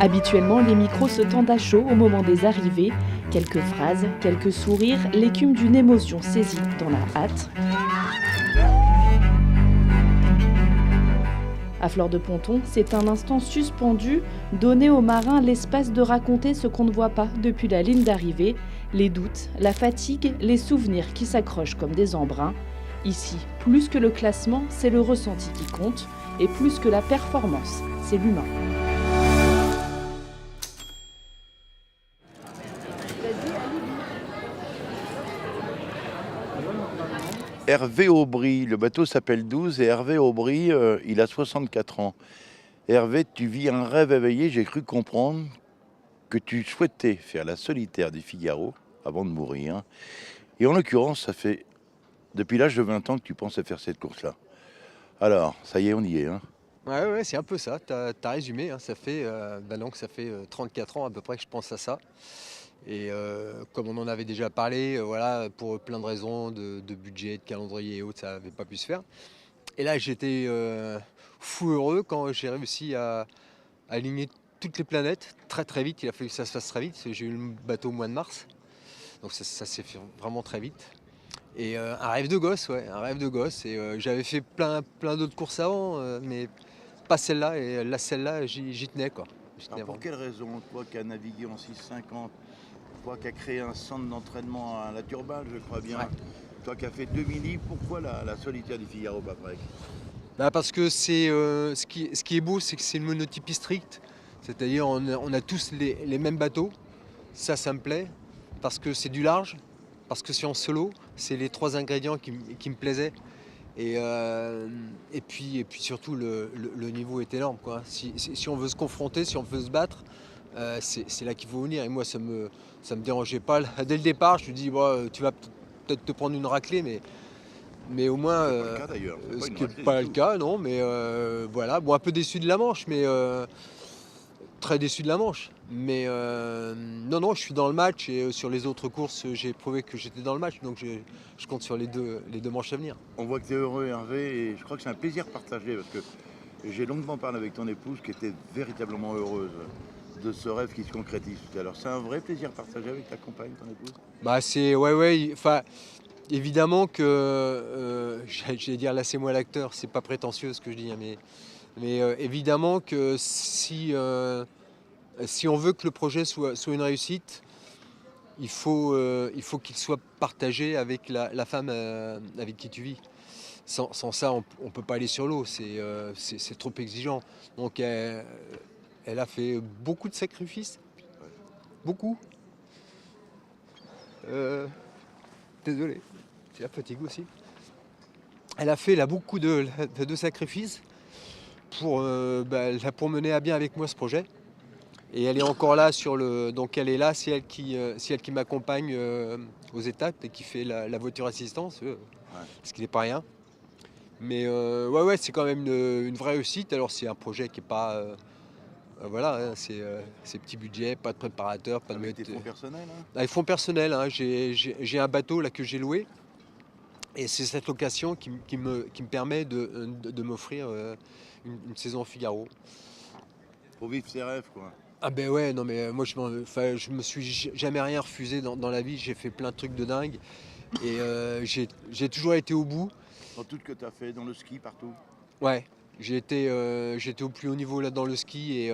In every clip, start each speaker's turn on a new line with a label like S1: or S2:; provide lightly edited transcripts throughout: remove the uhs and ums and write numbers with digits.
S1: Habituellement, les micros se tendent à chaud au moment des arrivées. Quelques phrases, quelques sourires, l'écume d'une émotion saisie dans la hâte. À Fleur de Ponton, c'est un instant suspendu, donner aux marins l'espace de raconter ce qu'on ne voit pas depuis la ligne d'arrivée, les doutes, la fatigue, les souvenirs qui s'accrochent comme des embruns. Ici, plus que le classement, c'est le ressenti qui compte, et plus que la performance, c'est l'humain.
S2: Hervé Aubry, le bateau s'appelle 12 et Hervé Aubry, il a 64 ans. Hervé, tu vis un rêve éveillé, j'ai cru comprendre que tu souhaitais faire la solitaire du Figaro avant de mourir. Et en l'occurrence, ça fait depuis l'âge de 20 ans que tu penses à faire cette course-là. Alors, ça y est, on y est. Hein.
S3: Ouais, c'est un peu ça, t'as résumé, hein, ça fait 34 ans à peu près que je pense à ça. Et comme on en avait déjà parlé, voilà, pour plein de raisons, de budget, de calendrier et autres, ça n'avait pas pu se faire. Et là, j'étais fou heureux quand j'ai réussi à aligner toutes les planètes très très vite. Il a fallu que ça se fasse très vite, j'ai eu le bateau au mois de mars, donc ça s'est fait vraiment très vite. Et un rêve de gosse, ouais, un rêve de gosse. Et j'avais fait plein d'autres courses avant, mais pas celle-là. Et là, celle-là, j'y tenais, quoi.
S2: Alors pour quelle raison, toi qui as navigué en 650, toi qui as créé un centre d'entraînement à la Turballe, je crois bien, ouais. Toi qui as fait 2 mini, pourquoi la solitaire du Figaro Paprec?
S3: Parce que c'est ce qui est beau, c'est que c'est une monotypie stricte. C'est-à-dire on a tous les mêmes bateaux. Ça me plaît. Parce que c'est du large. Parce que c'est en solo. C'est les 3 ingrédients qui me plaisaient. Et puis surtout, le niveau est énorme, quoi. Si on veut se confronter, si on veut se battre, c'est là qu'il faut venir. Et moi, ça me dérangeait pas. Dès le départ, je me dis, bon, tu vas peut-être te prendre une raclée, mais au moins...
S2: C'est pas le cas d'ailleurs.
S3: Ce qui n'est pas le cas, non, mais voilà. Bon, un peu déçu de la Manche, mais très déçu de la Manche. Mais non, je suis dans le match et sur les autres courses, j'ai prouvé que j'étais dans le match. Donc je compte sur les deux manches à venir.
S2: On voit que tu es heureux, Hervé, et je crois que c'est un plaisir partagé parce que j'ai longuement parlé avec ton épouse qui était véritablement heureuse de ce rêve qui se concrétise. Alors c'est un vrai plaisir partagé avec ta compagne, ton épouse?
S3: C'est ouais. Enfin, évidemment que j'allais dire là c'est moi l'acteur, c'est pas prétentieux ce que je dis, hein, mais évidemment que si on veut que le projet soit une réussite, il faut qu'il soit partagé avec la femme avec qui tu vis. Sans ça, on ne peut pas aller sur l'eau, c'est trop exigeant. Donc elle a fait beaucoup de sacrifices, beaucoup. Désolé, c'est la fatigue aussi. Elle a fait beaucoup de sacrifices pour mener à bien avec moi ce projet. Et elle est encore là donc elle est là, c'est elle qui m'accompagne aux étapes et qui fait la voiture assistance, ce qui n'est pas rien. Mais ouais, c'est quand même une vraie réussite. Alors c'est un projet qui n'est pas... voilà, hein, c'est petit budget, pas de préparateur, pas de...
S2: Avec des fonds personnels, hein.
S3: Avec fonds personnels, hein, j'ai un bateau là que j'ai loué. Et c'est cette location qui me permet de m'offrir une saison au Figaro.
S2: Pour vivre ses rêves, quoi.
S3: Ah ben ouais, non mais moi je me suis jamais rien refusé dans la vie. J'ai fait plein de trucs de dingue. Et j'ai toujours été au bout.
S2: Dans tout ce que tu as fait, dans le ski, partout?
S3: Ouais, j'étais au plus haut niveau là dans le ski et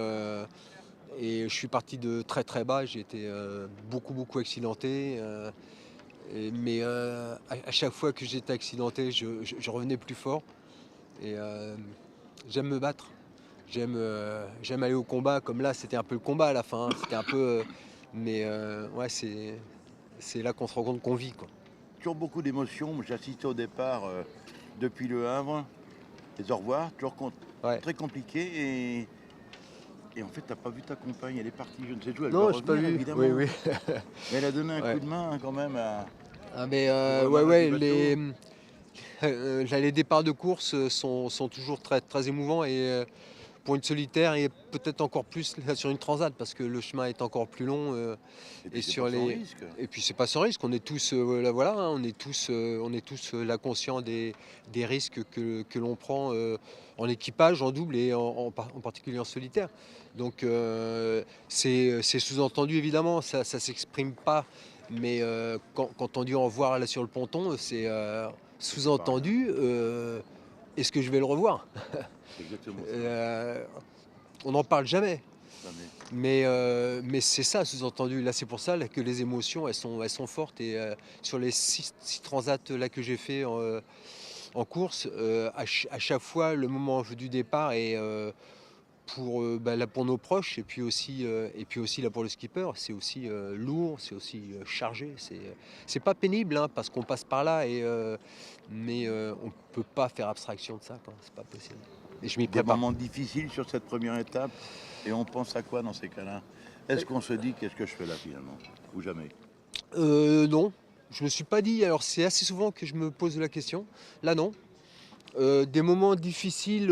S3: je suis parti de très très bas. J'ai été beaucoup accidenté. Mais à chaque fois que j'étais accidenté, je revenais plus fort. Et j'aime me battre. J'aime aller au combat. Comme là, c'était un peu le combat à la fin. Hein. C'était un peu... ouais, c'est là qu'on se rend compte qu'on vit, quoi.
S2: Toujours beaucoup d'émotions. J'ai assisté au départ depuis le Havre. Les au revoir, toujours très compliqué. Et en fait, tu n'as pas vu ta compagne. Elle est partie, je ne sais où. Elle
S3: non,
S2: je n'ai pas vu. Évidemment.
S3: Oui.
S2: Mais elle a donné un coup de main quand même à...
S3: Ah mais les départs de course sont toujours très, très émouvants et pour une solitaire et peut-être encore plus là, sur une transat parce que le chemin est encore plus long.
S2: Et puis
S3: Et
S2: c'est
S3: sur
S2: pas sans
S3: les
S2: risque.
S3: et puis c'est pas sans risque, on est tous, là voilà, hein, on est tous, là conscients des risques que l'on prend, en équipage, en double et en particulier en solitaire. Donc c'est sous-entendu évidemment, ça s'exprime pas, mais quand on dit au revoir là sur le ponton, c'est,
S2: C'est pareil,
S3: sous-entendu, est-ce que je vais le revoir?
S2: c'est exactement ça.
S3: Heu, on n'en parle jamais.
S2: Jamais.
S3: Mais c'est ça sous-entendu. Là, c'est pour ça là, que les émotions, elles sont fortes. Et sur les six transats là, que j'ai fait en course, à chaque fois, le moment du départ est pour, là, pour nos proches et puis aussi là, pour le skipper, c'est aussi lourd, c'est aussi chargé. C'est pas pénible hein, parce qu'on passe par là, mais on peut pas faire abstraction de ça. C'est pas possible. Et je m'y
S2: Des
S3: prépare.
S2: moments difficiles sur cette première étape, et on pense à quoi dans ces cas-là? Est-ce qu'on se dit qu'est-ce que je fais là finalement? Ou jamais?
S3: Non, je me suis pas dit. Alors c'est assez souvent que je me pose la question. Là non. Des moments difficiles,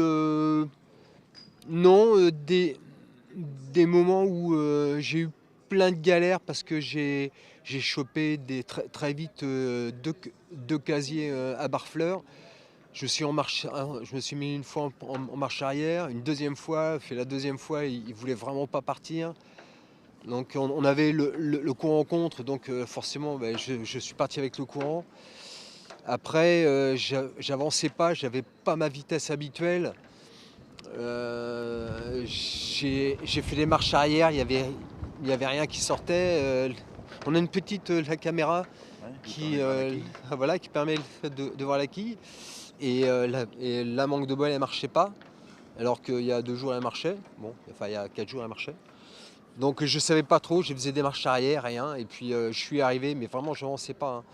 S3: non. Des moments où j'ai eu plein de galères parce que j'ai chopé très vite deux casiers à Barfleur. Je me suis mis une fois en marche arrière, une deuxième fois. Fait la deuxième fois, il voulait vraiment pas partir. Donc on avait le courant contre, donc forcément je suis parti avec le courant. Après j'avançais pas, j'avais pas ma vitesse habituelle. J'ai fait des marches arrière, il y avait rien qui sortait. On a une petite la caméra
S2: Ouais, vous
S3: qui,
S2: permet de voir la quille.
S3: voilà, qui permet de voir la quille. Et la manque de bol elle marchait pas, alors qu'il y a 2 jours elle marchait. Bon, enfin il y a 4 jours elle marchait. Donc je savais pas trop, je faisais des marches arrière, rien. Et puis je suis arrivé, mais vraiment je n'avançais pas, hein.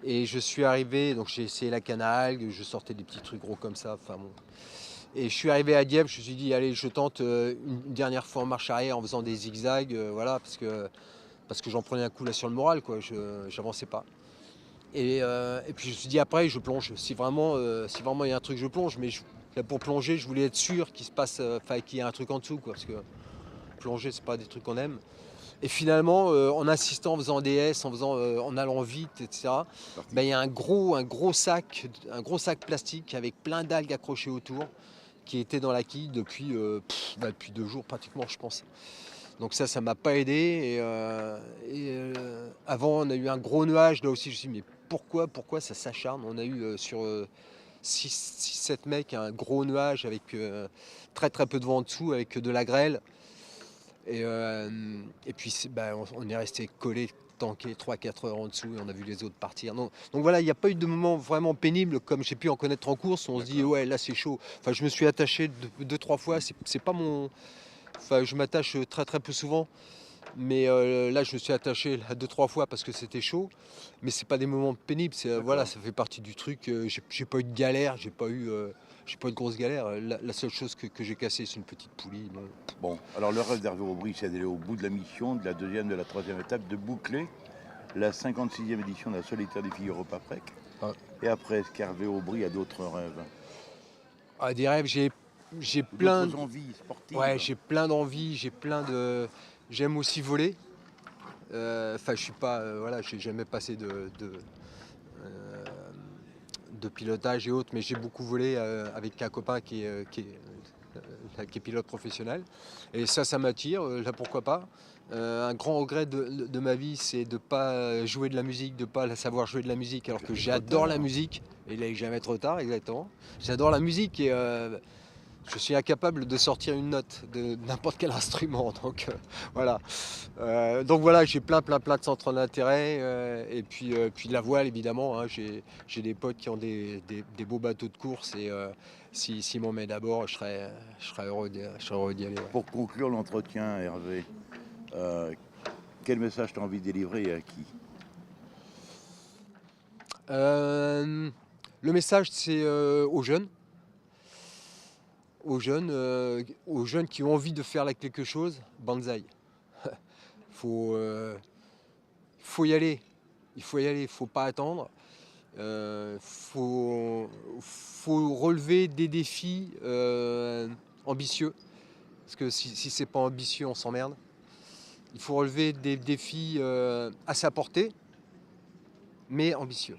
S3: Et je suis arrivé, donc j'ai essayé la canne à algues, je sortais des petits trucs gros comme ça. Enfin bon. Et je suis arrivé à Dieppe, je me suis dit allez je tente une dernière fois en marche arrière en faisant des zigzags, voilà, parce que j'en prenais un coup là sur le moral, quoi. Je j'avançais pas. Et puis je me suis dit après je plonge. Si vraiment il y a un truc je plonge, mais là, pour plonger je voulais être sûr qu'il se passe, enfin qu'il y a un truc en dessous, quoi, parce que plonger c'est pas des trucs qu'on aime. Et finalement, en insistant, en faisant des S, en allant vite, etc.,
S2: C'est parti.
S3: ben, il y a un gros sac plastique avec plein d'algues accrochées autour, qui était dans la quille depuis 2 jours pratiquement, je pense. Donc ça m'a pas aidé. Avant, on a eu un gros nuage, là aussi, je me suis dit, mais pourquoi ça s'acharne? On a eu sur 6-7 mecs un gros nuage avec très très peu de vent en dessous, avec de la grêle. Et puis on est resté collé, tanké 3-4 heures en dessous et on a vu les autres partir. Donc voilà, il n'y a pas eu de moment vraiment pénible comme j'ai pu en connaître en course. On se dit
S2: D'accord.
S3: ouais là c'est chaud. Enfin je me suis attaché 2-3 fois. C'est pas mon. Enfin je m'attache très très peu souvent. Mais là je me suis attaché là, 2-3 fois parce que c'était chaud. Mais c'est pas des moments pénibles. Voilà,
S2: D'accord.
S3: ça fait partie du truc. J'ai pas eu de galère, j'ai pas eu de grosse galère. La seule chose que j'ai cassée c'est une petite poulie. Bon.
S2: Bon, alors le rêve d'Hervé Aubry, c'est d'aller au bout de la mission, de la deuxième, de la troisième étape, de boucler la 56e édition de la Solitaire des filles Europaprec.
S3: Ouais.
S2: Et après, est-ce qu'Hervé Aubry a d'autres rêves?
S3: Ah, des rêves, j'ai
S2: Ou
S3: plein.
S2: d'autres envies sportives?
S3: Ouais, j'ai plein d'envies, j'aime aussi voler. Enfin, je suis pas. Voilà, j'ai jamais passé euh, de pilotage et autres, mais j'ai beaucoup volé avec un copain qui est pilote professionnel. Et ça m'attire, là pourquoi pas. Un grand regret de ma vie, c'est de ne pas jouer de la musique, de ne pas savoir jouer de la musique, alors que
S2: Jamais trop
S3: j'adore la
S2: tard.
S3: musique. Et là, il n'est jamais trop tard, exactement. J'adore la musique et je suis incapable de sortir une note de n'importe quel instrument. Donc voilà, j'ai plein de centres d'intérêt. Puis de la voile, évidemment, hein. J'ai des potes qui ont des beaux bateaux de course et s'ils m'en mettent d'abord, je serais heureux d'y aller. Ouais.
S2: Pour conclure l'entretien, Hervé, euh, quel message tu as envie de délivrer et à qui?
S3: Le message, c'est aux jeunes qui ont envie de faire là quelque chose, banzai. Faut, euh, faut y aller. Faut pas attendre. Faut relever des défis ambitieux, parce que si c'est pas ambitieux, on s'emmerde. Il faut relever des défis à sa portée, mais ambitieux.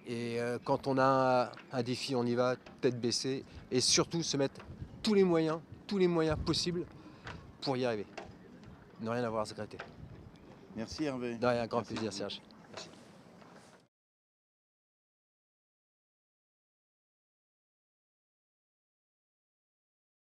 S3: Et quand on a un défi, on y va, tête baissée, et surtout se mettre tous les moyens possibles pour y arriver. Ne rien avoir à regretter.
S2: Merci Hervé.
S3: De rien, grand
S2: Merci
S3: plaisir
S2: beaucoup.
S3: Serge.